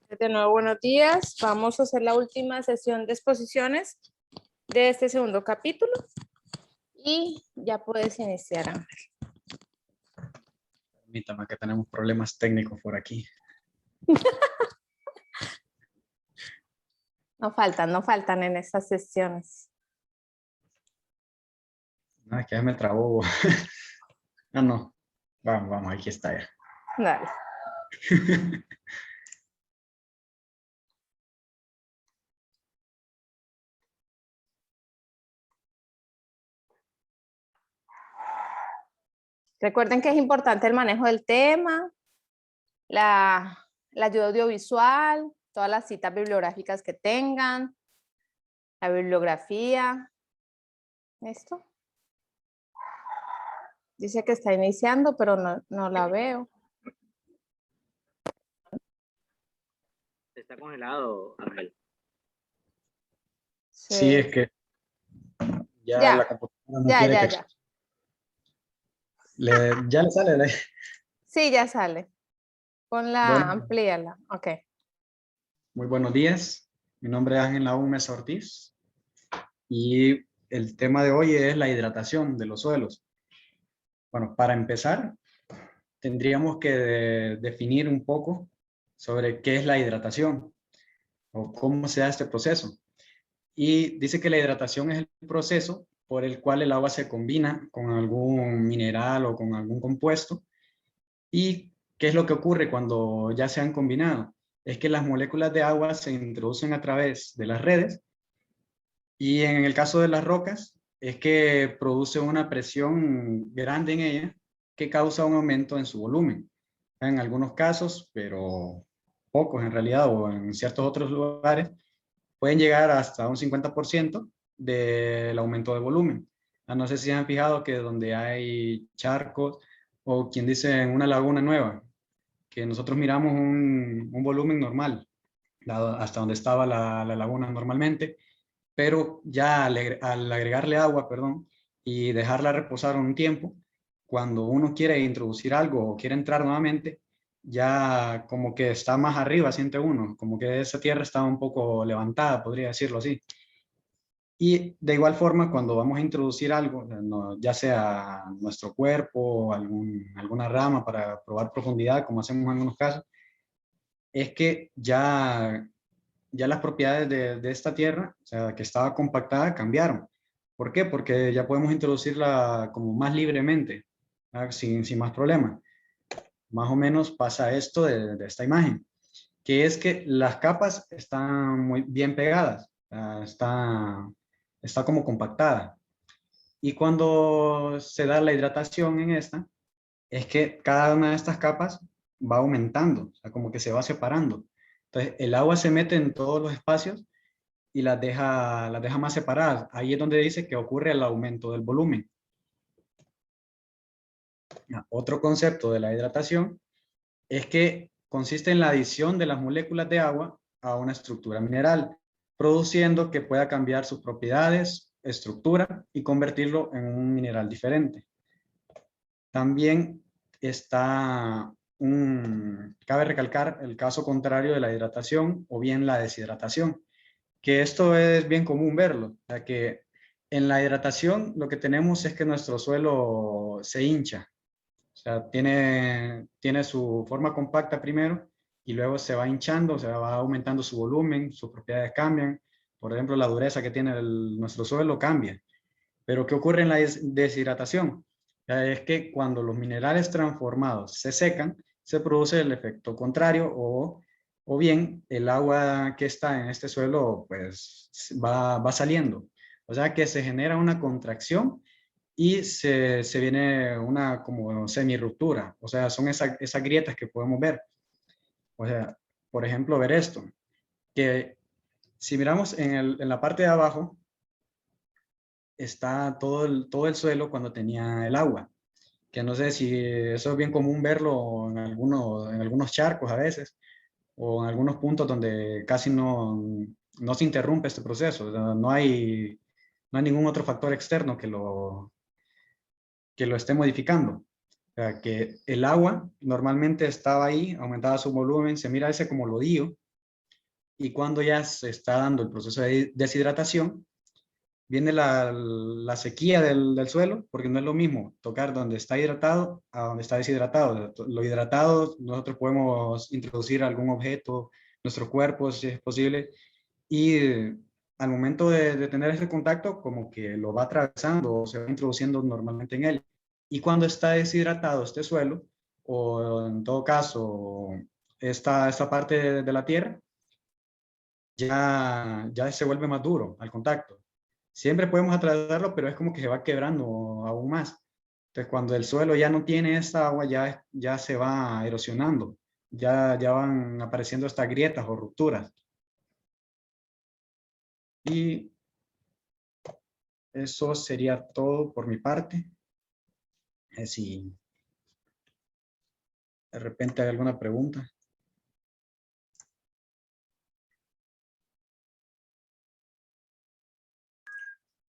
De nuevo, buenos días. Vamos a hacer la última sesión de exposiciones de este segundo capítulo y ya puedes iniciar, Ángel. Permítame que tenemos problemas técnicos por aquí. No faltan en estas sesiones. No, es que ya me trabó. Ah, no. Vamos, aquí está ya. Dale. Recuerden que es importante el manejo del tema, la ayuda audiovisual, todas las citas bibliográficas que tengan, la bibliografía. ¿Listo? Dice que está iniciando, pero no la veo. Está congelado, Ángel. Sí, es que ya la computadora no quiere que... ¿Ya le sale? Sí, ya sale. Ponla, Bueno, amplíala. Ok. muy buenos días. Mi nombre es Ángel Mesa Ortiz y el tema de hoy es la hidratación de los suelos. Bueno, para empezar, tendríamos que definir un poco sobre qué es la hidratación o cómo se da este proceso. Y dice que la hidratación es el proceso por el cual el agua se combina con algún mineral o con algún compuesto. ¿Y qué es lo que ocurre cuando ya se han combinado? Es que las moléculas de agua se introducen a través de las redes y en el caso de las rocas es que produce una presión grande en ellas que causa un aumento en su volumen. En algunos casos, pero pocos en realidad, o en ciertos otros lugares, pueden llegar hasta un 50% del aumento de volumen. No sé si se han fijado que donde hay charcos o quien dice en una laguna nueva, que nosotros miramos un volumen normal, hasta donde estaba la laguna normalmente, pero ya al agregarle agua, perdón, y dejarla reposar un tiempo, cuando uno quiere introducir algo o quiere entrar nuevamente, ya como que está más arriba, siente uno, como que esa tierra está un poco levantada, podría decirlo así. Y de igual forma, cuando vamos a introducir algo, ya sea nuestro cuerpo o alguna rama para probar profundidad, como hacemos en algunos casos, es que ya las propiedades de esta tierra, o sea, que estaba compactada, cambiaron. ¿Por qué? Porque ya podemos introducirla como más libremente, sin más problema. Más o menos pasa esto de esta imagen, que es que las capas están muy bien pegadas, está como compactada. Y cuando se da la hidratación en esta, es que cada una de estas capas va aumentando, o sea, como que se va separando. Entonces, el agua se mete en todos los espacios y las deja más separadas. Ahí es donde dice que ocurre el aumento del volumen. Otro concepto de la hidratación es que consiste en la adición de las moléculas de agua a una estructura mineral, produciendo que pueda cambiar sus propiedades, estructura y convertirlo en un mineral diferente. También cabe recalcar el caso contrario de la hidratación o bien la deshidratación, que esto es bien común verlo, ya que en la hidratación lo que tenemos es que nuestro suelo se hincha, o sea, tiene su forma compacta primero y luego se va hinchando, se va aumentando su volumen, sus propiedades cambian. Por ejemplo, la dureza que tiene nuestro suelo cambia. Pero ¿qué ocurre en la deshidratación? Es que cuando los minerales transformados se secan, se produce el efecto contrario o bien el agua que está en este suelo pues va saliendo. O sea que se genera una contracción y se viene una como semi-ruptura. O sea, son esas grietas que podemos ver. O sea, por ejemplo, ver esto, que si miramos en la parte de abajo, está todo el suelo cuando tenía el agua, que no sé si eso es bien común verlo en algunos charcos a veces, o en algunos puntos donde casi no se interrumpe este proceso, o sea, no hay ningún otro factor externo que lo esté modificando. O sea, que el agua normalmente estaba ahí, aumentaba su volumen, se mira ese como lodío, Y cuando ya se está dando el proceso de deshidratación, viene la sequía del suelo, porque no es lo mismo tocar donde está hidratado a donde está deshidratado. Lo hidratado, nosotros podemos introducir algún objeto, nuestro cuerpo, si es posible, y al momento de tener ese contacto, como que lo va atravesando o se va introduciendo normalmente en él. Y cuando está deshidratado este suelo, o en todo caso, esta parte de la tierra, ya se vuelve más duro al contacto. Siempre podemos atravesarlo, pero es como que se va quebrando aún más. Entonces, cuando el suelo ya no tiene esta agua, ya se va erosionando, ya van apareciendo estas grietas o rupturas. Y eso sería todo por mi parte. Si de repente hay alguna pregunta.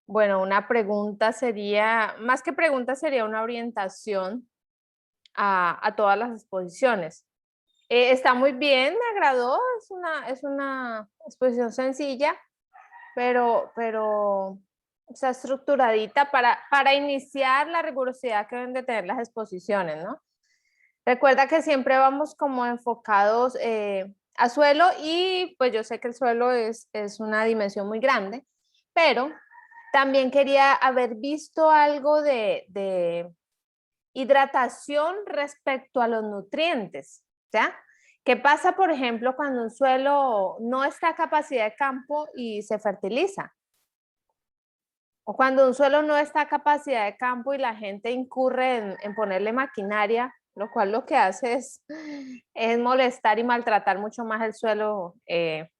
Bueno, una pregunta sería, más que pregunta, sería una orientación a todas las exposiciones. Está muy bien, me agradó, es una exposición sencilla, pero está estructuradita para iniciar la rigurosidad que deben de tener las exposiciones, ¿no? Recuerda que siempre vamos como enfocados a suelo y pues yo sé que el suelo es una dimensión muy grande, pero también quería haber visto algo de hidratación respecto a los nutrientes, ¿ya? ¿Qué pasa, por ejemplo, cuando un suelo no está a capacidad de campo y se fertiliza? O cuando un suelo no está a capacidad de campo y la gente incurre en ponerle maquinaria, lo cual lo que hace es molestar y maltratar mucho más el suelo que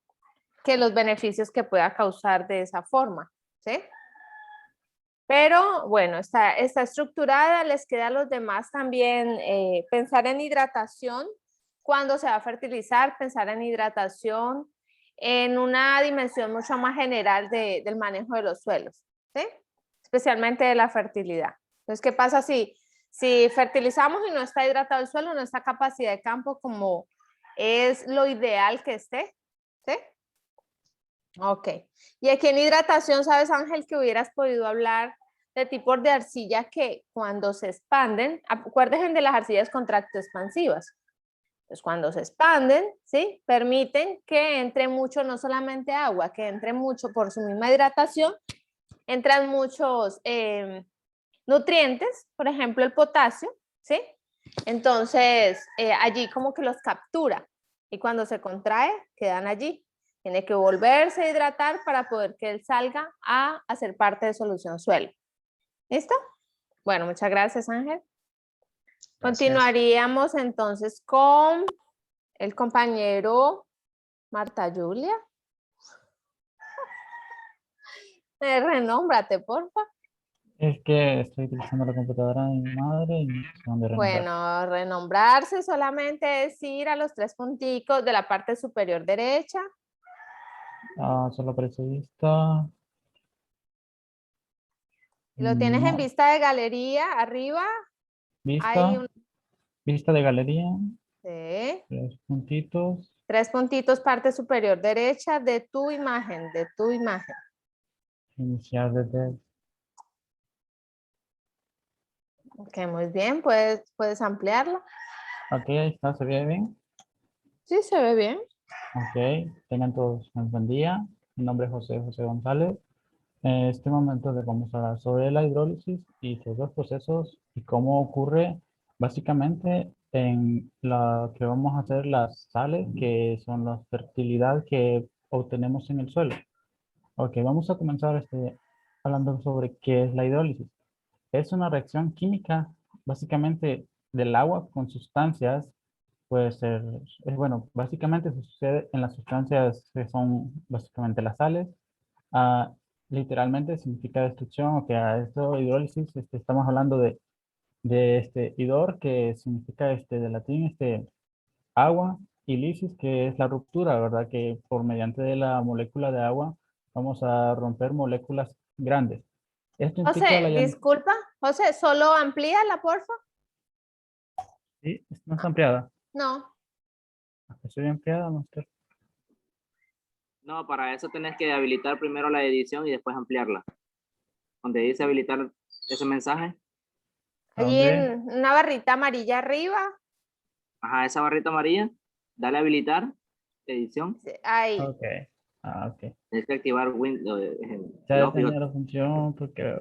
los beneficios que pueda causar de esa forma, ¿sí? Pero bueno, está estructurada, les queda a los demás también pensar en hidratación cuando se va a fertilizar, pensar en hidratación en una dimensión mucho más general del manejo de los suelos, ¿sí? Especialmente de la fertilidad. Entonces, ¿qué pasa si fertilizamos y no está hidratado el suelo, no está capacidad de campo como es lo ideal que esté? ¿Sí? Ok. Y aquí en hidratación, ¿sabes, Ángel, que hubieras podido hablar de tipos de arcilla que cuando se expanden, acuérdense de las arcillas contracto-expansivas? Pues cuando se expanden, ¿sí? Permiten que entre mucho, no solamente agua, que entre mucho por su misma hidratación, entran muchos nutrientes, por ejemplo el potasio, ¿sí? Entonces allí como que los captura y cuando se contrae quedan allí. Tiene que volverse a hidratar para poder que él salga a hacer parte de solución suelo. ¿Listo? Bueno, muchas gracias, Ángel. Gracias. Continuaríamos entonces con el compañero Marta Julia. Renómbrate, porfa. Es que estoy utilizando la computadora de mi madre y no sé dónde renombrar. Bueno, renombrarse solamente es ir a los 3 punticos de la parte superior derecha. Solo aparece vista. Lo tienes en No, vista de galería, arriba hay vista. un... Vista de galería. Sí, 3 puntitos. 3 puntitos, parte superior derecha de tu imagen, de tu imagen. Iniciar desde. Ok, muy bien, puedes ampliarlo. Ok, ahí está, se ve bien. Sí, se ve bien. Ok, tengan todos un buen día. Mi nombre es José González. En este momento les vamos a hablar sobre la hidrólisis y sus dos procesos y cómo ocurre básicamente en la que vamos a hacer las sales, que son la fertilidad que obtenemos en el suelo. Ok, vamos a comenzar hablando sobre qué es la hidrólisis. Es una reacción química básicamente del agua con sustancias. Puede ser, bueno, básicamente se sucede en las sustancias que son básicamente las sales. Ah, literalmente significa destrucción, o que a esto hidrólisis estamos hablando de hidor, que significa de latín agua, y lisis, que es la ruptura, ¿verdad? Que por mediante de la molécula de agua vamos a romper moléculas grandes. Esto implica José, disculpa, José, solo amplíala, porfa. Sí, no está ampliada. No, Estoy ampliada, no está. No, para eso tenés que habilitar primero la edición y después ampliarla. Donde dice habilitar ese mensaje, Allí ¿Dónde? en una barrita amarilla arriba, ajá, esa barrita amarilla, dale a habilitar edición. ahí. Ok. Ah, ok. Tienes que activar Windows, Ya el Office. detenía la función porque...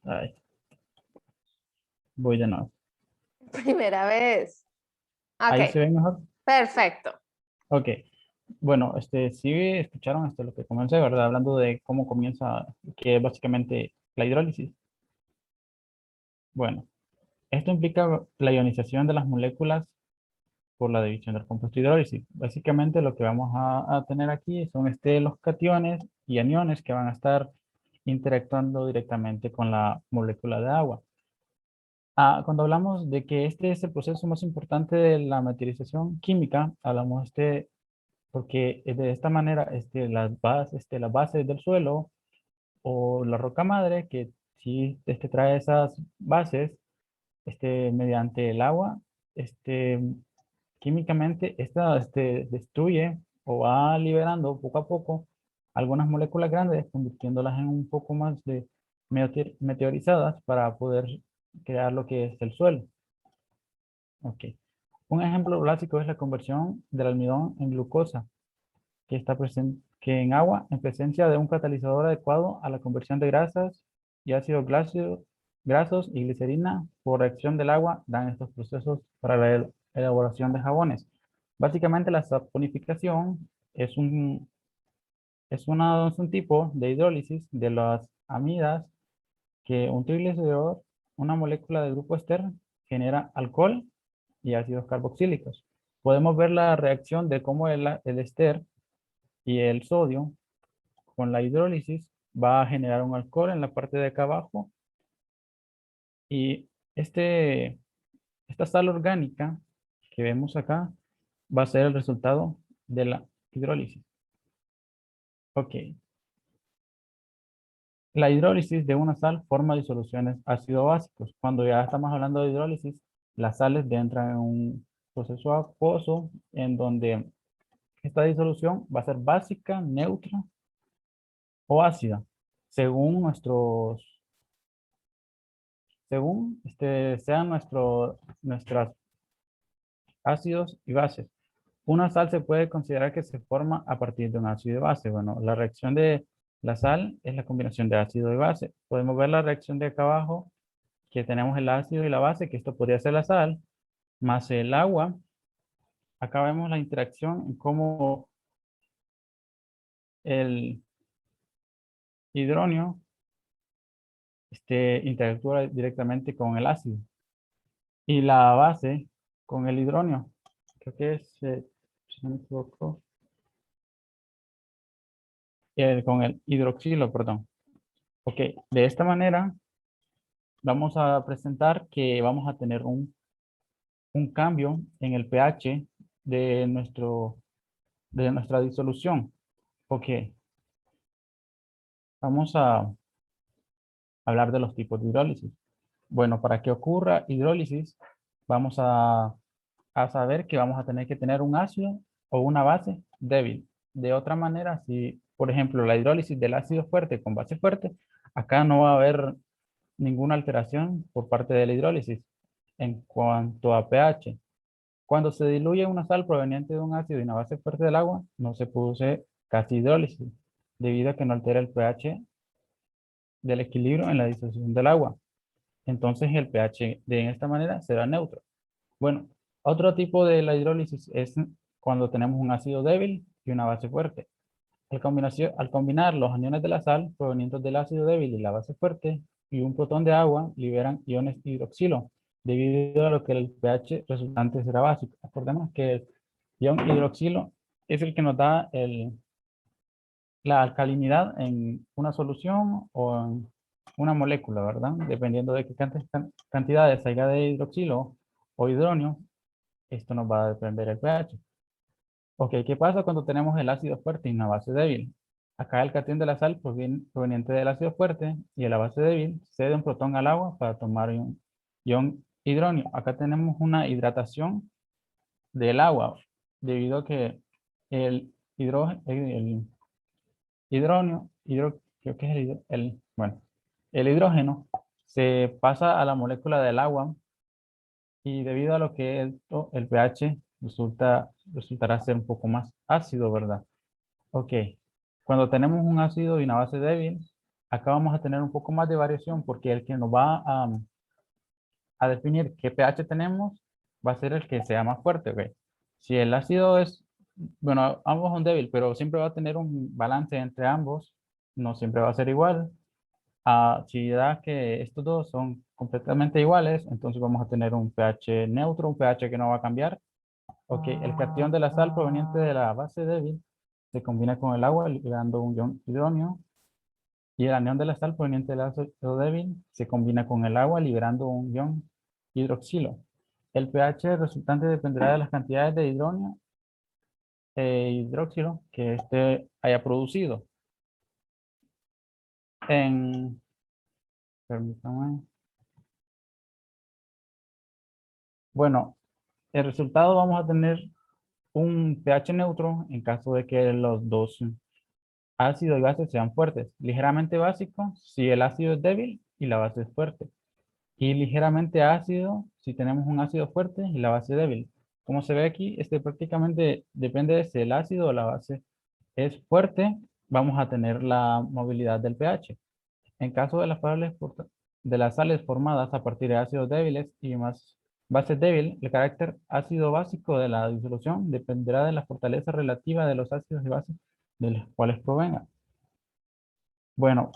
Ay, voy de nuevo. Primera vez. Ahí Ok, se ve mejor. perfecto. Ok. Bueno, sí escucharon lo que comencé, ¿verdad? Hablando de cómo comienza, que es básicamente la hidrólisis. Bueno, esto implica la ionización de las moléculas por la división del compuesto hidrólisis. Básicamente lo que vamos a tener aquí son los cationes y aniones que van a estar interactuando directamente con la molécula de agua. Cuando hablamos de que este es el proceso más importante de la meteorización química, hablamos porque de esta manera las bases del suelo o la roca madre, que sí trae esas bases mediante el agua, químicamente esta destruye o va liberando poco a poco algunas moléculas grandes, convirtiéndolas en un poco más de meteorizadas para poder crear lo que es el suelo. Ok. Un ejemplo clásico es la conversión del almidón en glucosa, que está presente que en agua en presencia de un catalizador adecuado a la conversión de grasas y ácidos grasos y glicerina por reacción del agua dan estos procesos para la elaboración de jabones. Básicamente la saponificación es un tipo de hidrólisis de las amidas que un triglicérido, una molécula de grupo ester, genera alcohol y ácidos carboxílicos. Podemos ver la reacción de cómo el ester y el sodio con la hidrólisis va a generar un alcohol en la parte de acá abajo y esta sal orgánica que vemos acá va a ser el resultado de la hidrólisis. Ok. La hidrólisis de una sal forma disoluciones ácido-básicos. Cuando ya estamos hablando de hidrólisis, las sales entran en un proceso acuoso en donde esta disolución va a ser básica, neutra o ácida, según sean nuestros ácidos y bases. Una sal se puede considerar que se forma a partir de un ácido y base. Bueno, la reacción de la sal es la combinación de ácido y base. Podemos ver la reacción de acá abajo, que tenemos el ácido y la base, que esto podría ser la sal, más el agua. Acá vemos la interacción en cómo el hidrógeno interactúa directamente con el ácido y la base con el hidrógeno. Creo que es, si no me equivoco, con el hidroxilo, perdón. Ok, de esta manera vamos a presentar que vamos a tener un cambio en el pH de, de nuestra disolución. Ok, vamos a hablar de los tipos de hidrólisis. Bueno, para que ocurra hidrólisis, vamos a saber que vamos a tener que tener un ácido o una base débil. De otra manera, si, por ejemplo, la hidrólisis del ácido fuerte con base fuerte, acá no va a haber ninguna alteración por parte de la hidrólisis en cuanto a pH. Cuando se diluye una sal proveniente de un ácido y una base fuerte del agua, no se produce casi hidrólisis, debido a que no altera el pH del equilibrio en la disolución del agua. Entonces el pH de esta manera será neutro. Bueno, otro tipo de la hidrólisis es cuando tenemos un ácido débil y una base fuerte. Al combinar los aniones de la sal provenientes del ácido débil y la base fuerte y un protón de agua, liberan iones hidroxilo, debido a lo que el pH resultante será básico. Recordemos que el ion hidroxilo es el que nos da la alcalinidad en una solución o en una molécula, ¿verdad? Dependiendo de qué cantidades haya de hidroxilo o hidrógeno, esto nos va a depender el pH. Ok, ¿qué pasa cuando tenemos el ácido fuerte y una base débil? Acá el cation de la sal proveniente del ácido fuerte y de la base débil cede un protón al agua para tomar un ion hidrógeno. Acá tenemos una hidratación del agua debido a que el hidrógeno, creo que es bueno, el hidrógeno se pasa a la molécula del agua y debido a lo que esto, el pH resultará ser un poco más ácido, ¿verdad? Ok. Cuando tenemos un ácido y una base débil, acá vamos a tener un poco más de variación porque el que nos va a definir qué pH tenemos va a ser el que sea más fuerte, ¿ok? Si el ácido es, bueno, ambos son débil, pero siempre va a tener un balance entre ambos, no siempre va a ser igual. Si da que estos dos son completamente iguales, entonces vamos a tener un pH neutro, un pH que no va a cambiar. Ok, el cation de la sal proveniente de la base débil se combina con el agua liberando un ion hidrógeno y el anión de la sal proveniente del ácido débil se combina con el agua liberando un ion hidroxilo. El pH resultante dependerá de las cantidades de hidrógeno e hidroxilo que éste haya producido. Permítame. Bueno, el resultado vamos a tener un pH neutro en caso de que los dos ácidos y bases sean fuertes. Ligeramente básico si el ácido es débil y la base es fuerte. Y ligeramente ácido si tenemos un ácido fuerte y la base débil. Como se ve aquí, este prácticamente depende de si el ácido o la base es fuerte, vamos a tener la movilidad del pH. En caso de las sales formadas a partir de ácidos débiles y más base débil, el carácter ácido básico de la disolución dependerá de la fortaleza relativa de los ácidos y bases de los cuales provengan. Bueno,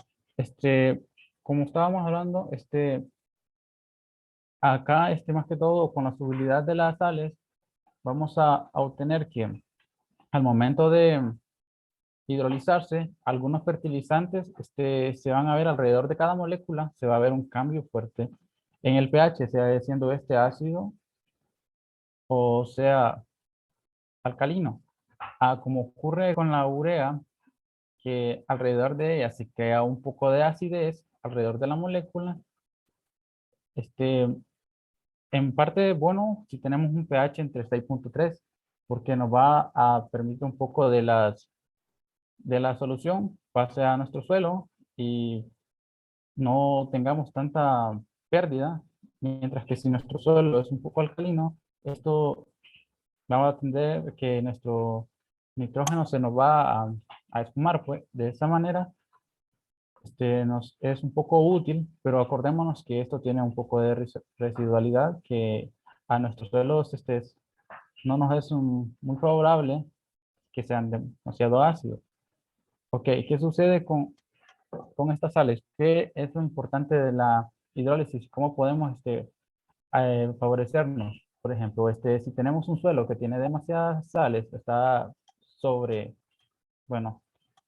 como estábamos hablando, acá, más que todo, con la solubilidad de las sales, vamos a obtener que al momento de hidrolizarse, algunos fertilizantes se van a ver alrededor de cada molécula, se va a ver un cambio fuerte en el pH, sea siendo este ácido o sea alcalino. Como ocurre con la urea, que alrededor de ella se crea un poco de acidez alrededor de la molécula, en parte, bueno, si tenemos un pH entre 6.3, porque nos va a permitir un poco de la solución pase a nuestro suelo y no tengamos tanta pérdida, mientras que si nuestro suelo es un poco alcalino, esto va a tender que nuestro nitrógeno se nos va a esfumar, pues de esa manera nos es un poco útil, pero acordémonos que esto tiene un poco de residualidad que a nuestros suelos no nos es muy favorable que sean demasiado ácidos. Ok, ¿qué sucede con estas sales? ¿Qué es lo importante de la hidrólisis? ¿Cómo podemos favorecernos? Por ejemplo, si tenemos un suelo que tiene demasiadas sales, está sobre, bueno,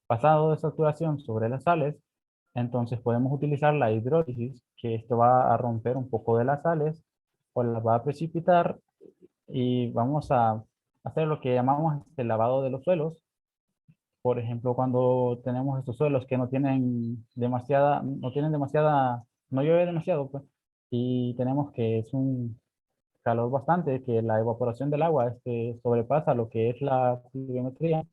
pasado de saturación sobre las sales, entonces podemos utilizar la hidrólisis, que esto va a romper un poco de las sales o las va a precipitar y vamos a hacer lo que llamamos el lavado de los suelos. Por ejemplo, cuando tenemos estos suelos que no llueve demasiado, pues, y tenemos que es un calor bastante, que la evaporación del agua sobrepasa lo que es la pluviometría.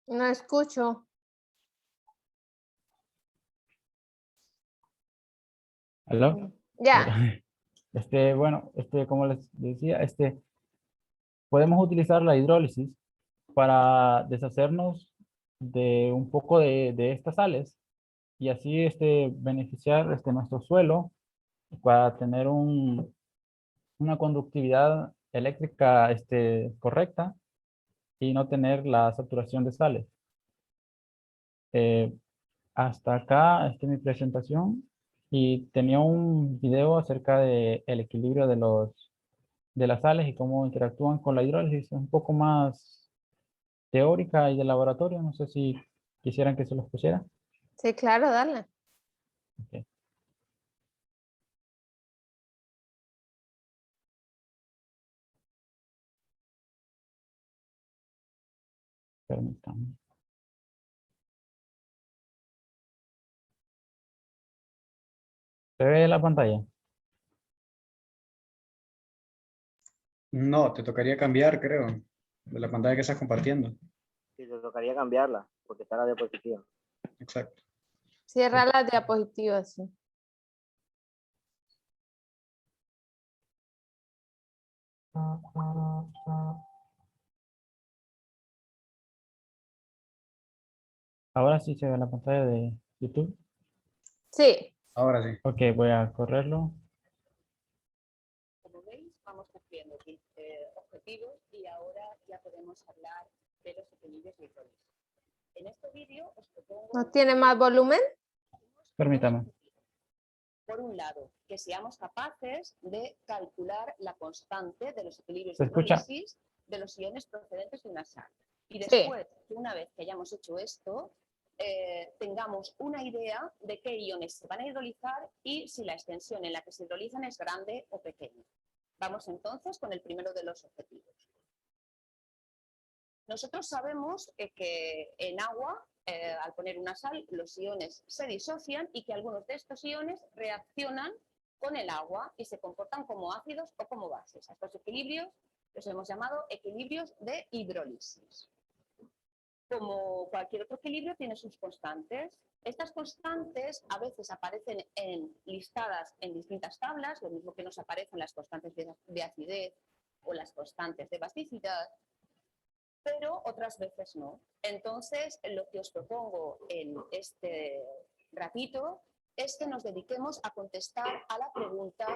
No escucho. ¿Aló? Ya. Bueno, como les decía, podemos utilizar la hidrólisis para deshacernos de un poco de estas sales y así beneficiar nuestro suelo para tener una conductividad eléctrica correcta y no tener la saturación de sales. Eh, Hasta acá mi presentación y tenía un video acerca de el equilibrio de las sales y cómo interactúan con la hidrólisis, un poco más teórica y de laboratorio. No sé si quisieran que se los pusiera. Sí, claro, dale. Ok, permítanme. ¿Se ve la pantalla? No, te tocaría cambiar, creo, de la pantalla que estás compartiendo. Sí, te tocaría cambiarla, porque está la diapositiva. Exacto. Cierra las diapositivas. Sí. Ahora sí se ve la pantalla de YouTube. Sí. Ahora sí. Ok, voy a correrlo. Como veis, vamos cumpliendo objetivos y ahora ya podemos hablar de los equilibrios de hidrólisis. En este vídeo os propongo... ¿No tiene más volumen? Permítame. Por un lado, que seamos capaces de calcular la constante de los equilibrios ¿Se de escucha? hidrólisis de los iones procedentes de una sal. Y Sí. después, una vez que hayamos hecho esto, tengamos una idea de qué iones se van a hidrolizar y si la extensión en la que se hidrolizan es grande o pequeña. Vamos entonces con el primero de los objetivos. Nosotros sabemos que en agua, al poner una sal, los iones se disocian y que algunos de estos iones reaccionan con el agua y se comportan como ácidos o como bases. A estos equilibrios los hemos llamado equilibrios de hidrólisis. Como cualquier otro equilibrio, tiene sus constantes. Estas constantes a veces aparecen listadas en distintas tablas, lo mismo que nos aparecen las constantes de acidez o las constantes de basicidad, pero otras veces no. Entonces, lo que os propongo en este ratito es que nos dediquemos a contestar a la pregunta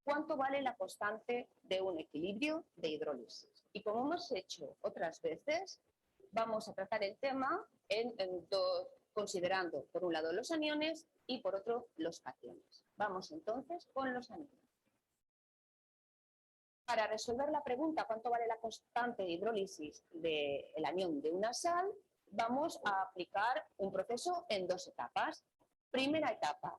¿cuánto vale la constante de un equilibrio de hidrólisis? Y como hemos hecho otras veces, vamos a tratar el tema considerando por un lado los aniones y por otro los cationes. Vamos entonces con los aniones. Para resolver la pregunta ¿cuánto vale la constante de hidrólisis del anión de una sal? Vamos a aplicar un proceso en dos etapas. Primera etapa,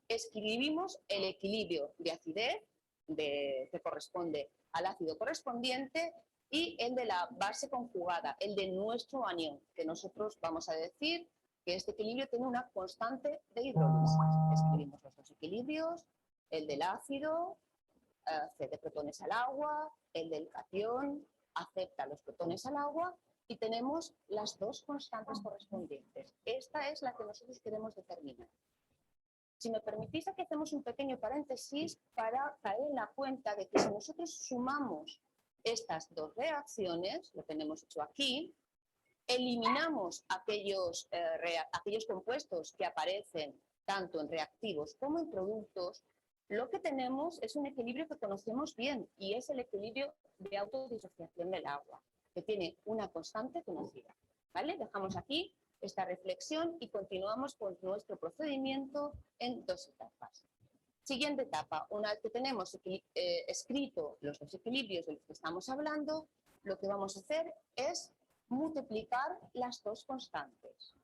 escribimos el equilibrio de acidez que corresponde al ácido correspondiente y el de la base conjugada, el de nuestro anión, que nosotros vamos a decir que este equilibrio tiene una constante de hidrólisis. Escribimos los dos equilibrios, el del ácido, cede protones al agua, el del cation acepta los protones al agua y tenemos las dos constantes correspondientes. Esta es la que nosotros queremos determinar. Si me permitís, aquí hacemos un pequeño paréntesis para caer en la cuenta de que si nosotros sumamos estas dos reacciones, lo tenemos hecho aquí, eliminamos aquellos compuestos que aparecen tanto en reactivos como en productos, lo que tenemos es un equilibrio que conocemos bien y es el equilibrio de autodisociación del agua, que tiene una constante conocida. ¿Vale? Dejamos aquí esta reflexión y continuamos con nuestro procedimiento en dos etapas. Siguiente etapa, una vez que tenemos escrito los dos equilibrios de los que estamos hablando, lo que vamos a hacer es multiplicar las dos constantes.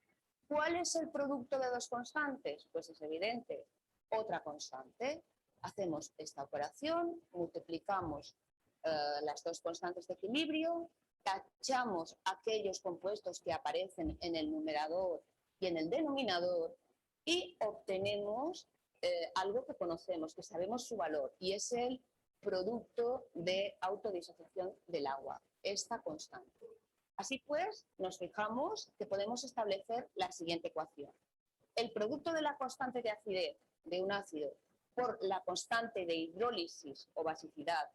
¿Cuál es el producto de dos constantes? Pues es evidente, otra constante. Hacemos esta operación, multiplicamos las dos constantes de equilibrio, tachamos aquellos compuestos que aparecen en el numerador y en el denominador y obtenemos algo que conocemos, que sabemos su valor, y es el producto de autodisociación del agua, esta constante. Así pues, nos fijamos que podemos establecer la siguiente ecuación. El producto de la constante de acidez de un ácido por la constante de hidrólisis o basicidad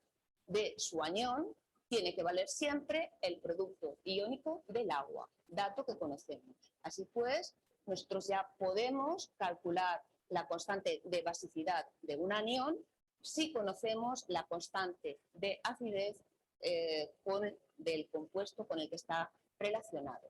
de su anión tiene que valer siempre el producto iónico del agua, dato que conocemos. Así pues, nosotros ya podemos calcular la constante de basicidad de un anión si conocemos la constante de acidez del compuesto con el que está relacionado.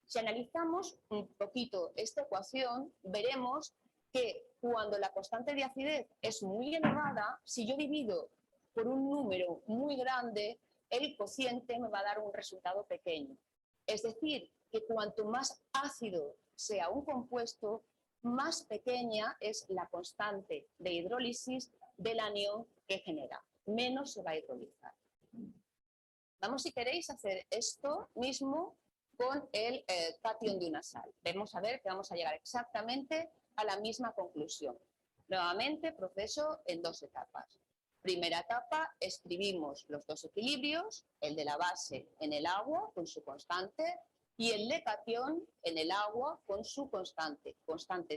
Si analizamos un poquito esta ecuación, veremos que cuando la constante de acidez es muy elevada, si yo divido por un número muy grande, el cociente me va a dar un resultado pequeño. Es decir, que cuanto más ácido sea un compuesto, más pequeña es la constante de hidrólisis del anión que genera, menos se va a hidrolizar. Vamos, si queréis, a hacer esto mismo con el cation de una sal. Vamos a ver que vamos a llegar exactamente a la misma conclusión. Nuevamente, proceso en dos etapas. Primera etapa, escribimos los dos equilibrios, el de la base en el agua con su constante y el de catión en el agua con su constante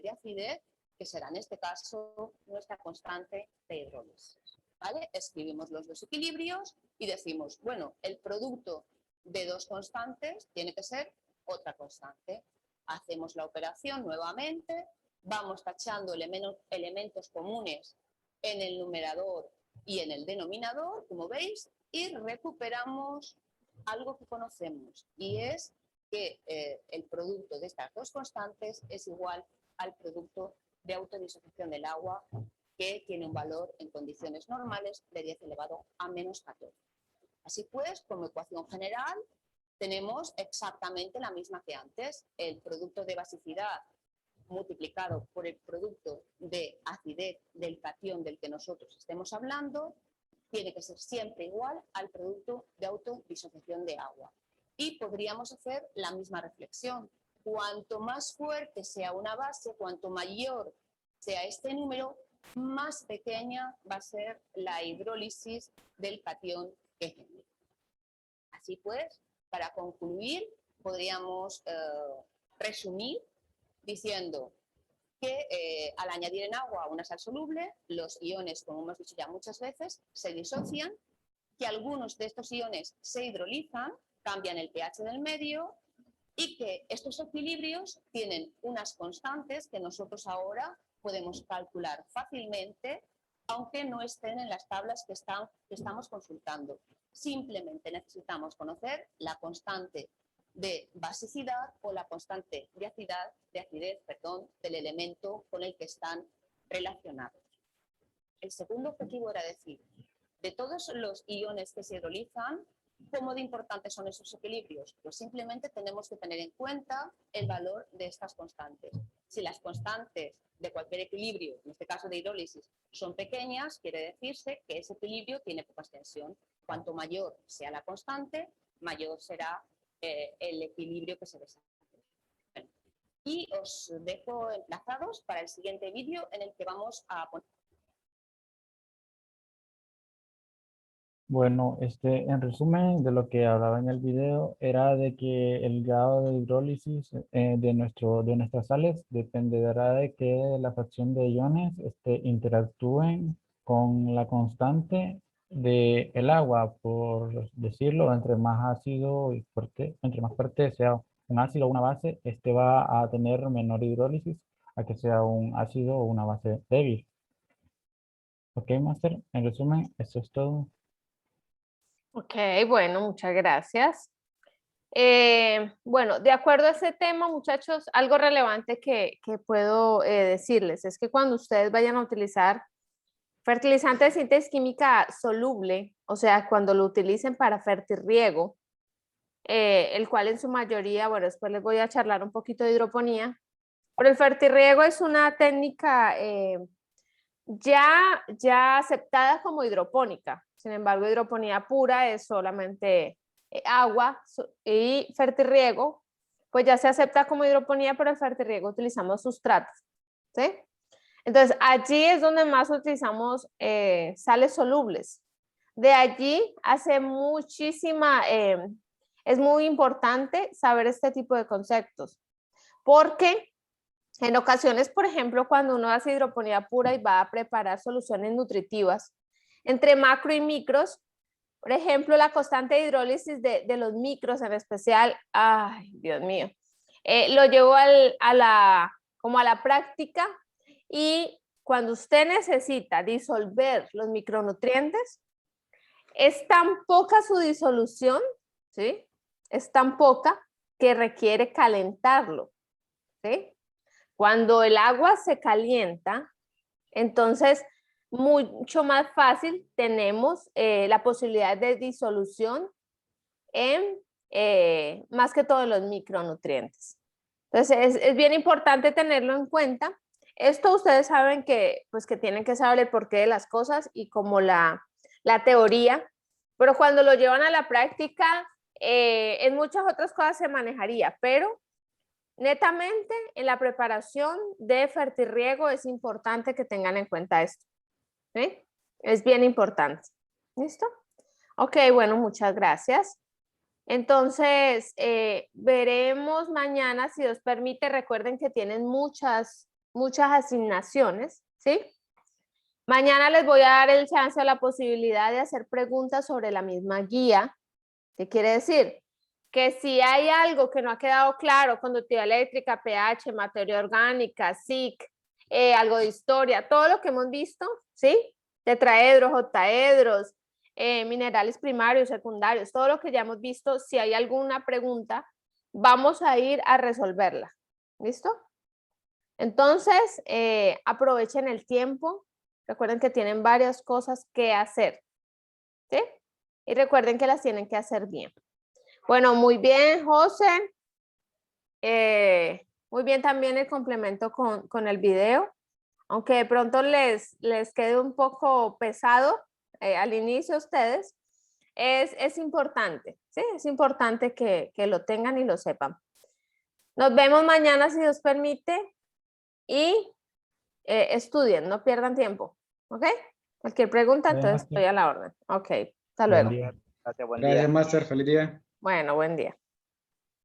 de acidez, que será en este caso nuestra constante de hidrólisis. ¿Vale? Escribimos los dos equilibrios y decimos, bueno, el producto de dos constantes tiene que ser otra constante. Hacemos la operación nuevamente, vamos tachando elementos comunes en el numerador y en el denominador, como veis, y recuperamos algo que conocemos, y es que el producto de estas dos constantes es igual al producto de autodisociación del agua, que tiene un valor en condiciones normales de 10 elevado a menos 14. Así pues, como ecuación general, tenemos exactamente la misma que antes. El producto de basicidad multiplicado por el producto de acidez del catión del que nosotros estemos hablando tiene que ser siempre igual al producto de autodisociación de agua. Y podríamos hacer la misma reflexión. Cuanto más fuerte sea una base, cuanto mayor sea este número, más pequeña va a ser la hidrólisis del catión que genera. Así pues, para concluir, podríamos resumir diciendo que al añadir en agua una sal soluble, los iones, como hemos dicho ya muchas veces, se disocian, que algunos de estos iones se hidrolizan, cambian el pH del medio y que estos equilibrios tienen unas constantes que nosotros ahora podemos calcular fácilmente, aunque no estén en las tablas que estamos consultando. Simplemente necesitamos conocer la constante de basicidad o la constante de acidez, del elemento con el que están relacionados. El segundo objetivo era decir, de todos los iones que se hidrolizan, ¿cómo de importantes son esos equilibrios? Pues simplemente tenemos que tener en cuenta el valor de estas constantes. Si las constantes de cualquier equilibrio, en este caso de hidrólisis, son pequeñas, quiere decirse que ese equilibrio tiene poca extensión. Cuanto mayor sea la constante, mayor será el equilibrio que se desarrolla. Bueno, y os dejo emplazados para el siguiente vídeo en el que vamos a poner. Bueno, en resumen de lo que hablaba en el video era de que el grado de hidrólisis de nuestras sales dependerá de que la fracción de iones interactúen con la constante del agua, por decirlo, entre más ácido y fuerte, entre más fuerte sea un ácido o una base, va a tener menor hidrólisis a que sea un ácido o una base débil. Ok, Master, en resumen, eso es todo. Ok, bueno, muchas gracias. Bueno, de acuerdo a ese tema, muchachos, algo relevante que puedo decirles es que cuando ustedes vayan a utilizar fertilizante de síntesis química soluble, o sea, cuando lo utilicen para fertirriego, el cual en su mayoría, bueno, después les voy a charlar un poquito de hidroponía, pero el fertirriego es una técnica ya aceptada como hidropónica. Sin embargo, hidroponía pura es solamente agua y fertirriego, pues ya se acepta como hidroponía, pero el fertirriego utilizamos sustratos, ¿sí? Entonces, allí es donde más utilizamos sales solubles. De allí hace es muy importante saber este tipo de conceptos, porque en ocasiones, por ejemplo, cuando uno hace hidroponía pura y va a preparar soluciones nutritivas, entre macro y micros, por ejemplo, la constante de hidrólisis de los micros en especial, ay, Dios mío, lo llevo como a la práctica, y cuando usted necesita disolver los micronutrientes, es tan poca su disolución, ¿sí? Es tan poca que requiere calentarlo, ¿sí? Cuando el agua se calienta, entonces mucho más fácil tenemos la posibilidad de disolución en más que todo los micronutrientes. Entonces es bien importante tenerlo en cuenta. Esto ustedes saben que, pues, que tienen que saber el porqué de las cosas y como la teoría, pero cuando lo llevan a la práctica, en muchas otras cosas se manejaría, pero netamente en la preparación de fertirriego es importante que tengan en cuenta esto, ¿sí? Es bien importante. ¿Listo? Ok, bueno, muchas gracias. Entonces, veremos mañana, si Dios permite. Recuerden que tienen muchas asignaciones, ¿sí? Mañana les voy a dar el chance o la posibilidad de hacer preguntas sobre la misma guía. ¿Qué quiere decir? Que si hay algo que no ha quedado claro, conductividad eléctrica, pH, materia orgánica, SIC, algo de historia, todo lo que hemos visto, ¿sí? Tetraedros, octaedros, minerales primarios, secundarios, todo lo que ya hemos visto, si hay alguna pregunta, vamos a ir a resolverla. ¿Listo? Entonces, aprovechen el tiempo. Recuerden que tienen varias cosas que hacer. ¿Sí? Y recuerden que las tienen que hacer bien. Bueno, muy bien, José. Muy bien también el complemento con el video. Aunque de pronto les quede un poco pesado al inicio a ustedes, es importante, ¿sí? Es importante que lo tengan y lo sepan. Nos vemos mañana, si Dios permite, y estudien, no pierdan tiempo, ¿ok? Cualquier pregunta, Bien, entonces maestra. estoy a la orden. Ok, hasta Buen luego. día. Gracias, buen día. Gracias, máster. Feliz día. Bueno, buen día.